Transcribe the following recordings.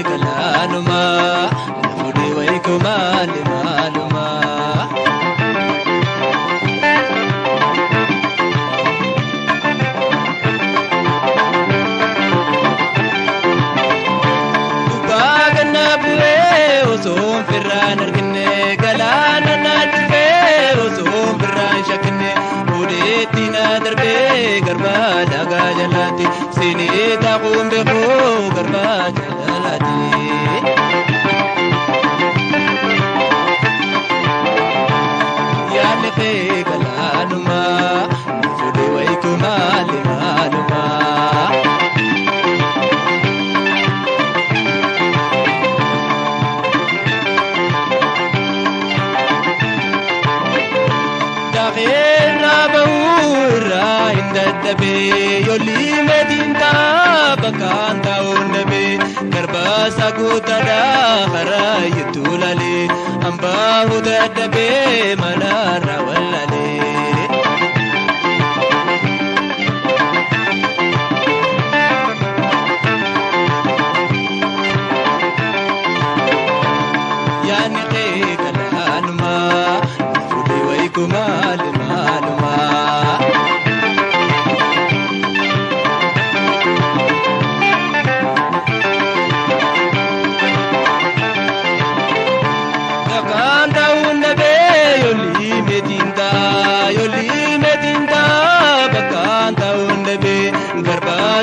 galanuma nafudi waykuma limaluma Ubagana bue osum firran argne galana nadfe osum firran shakne udetina darbe garba daga jalati sini taqum bikhu garba jalati ya lefe galanuma nafudi waykuma limaluma Yoli medinta bakanta undabe karbasa kutada kharaytulale amba hudadabe manara wallale yani qegalanma fudi waykuma limaluma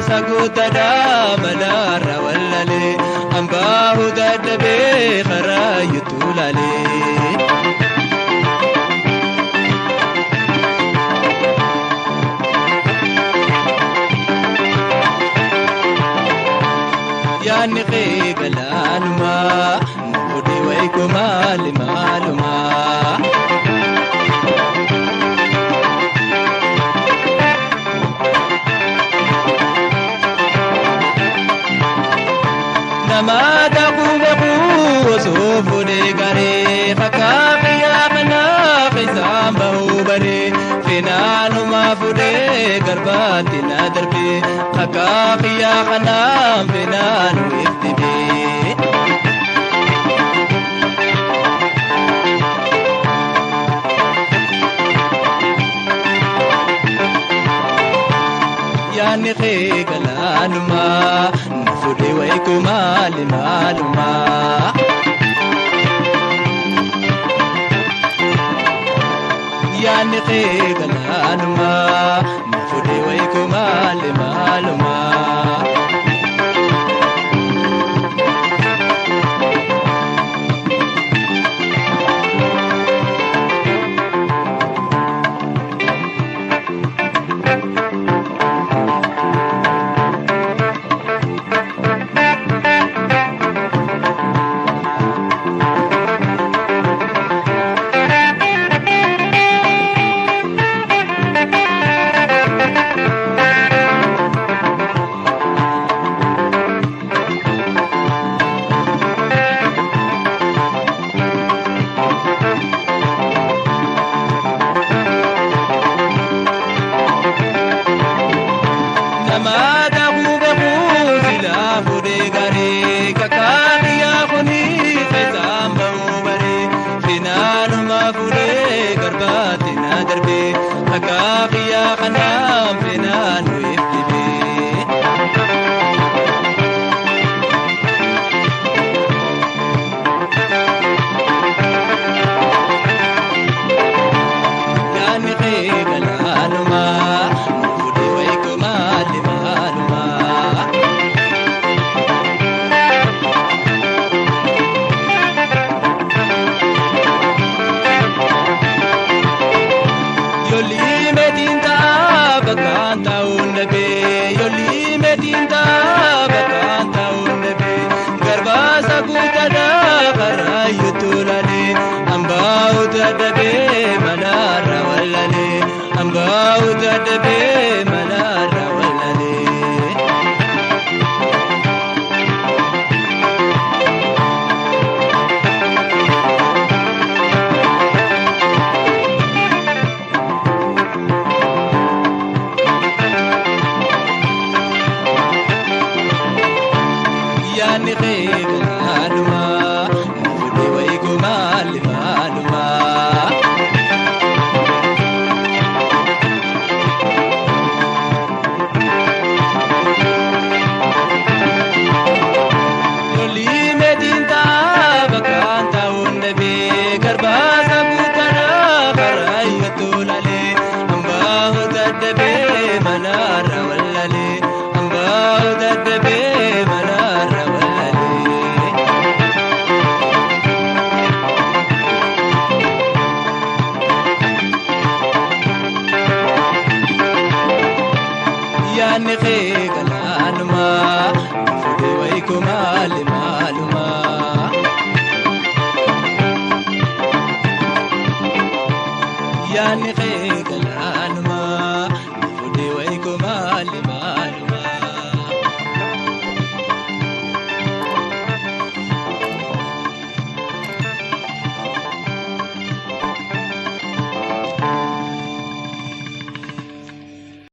Sagutada manara wallale amba hudadabe kharaytulale yani qegalanuma nafudi waykuma limaluma Namada kubaku sofu de gare fakafi apna fisamba ubare finanu mafude garbati nadarbe fakafi apna finanu iftibe yani qegalanuma nafudi waykuma limaluma yani qegalanuma nafudi waykuma limaluma galaanuma fuudhee wayikoo maali maaluma. Yaanni galaanuma fuudhee wayikoo maali maaluma. Yaanni galaanuma.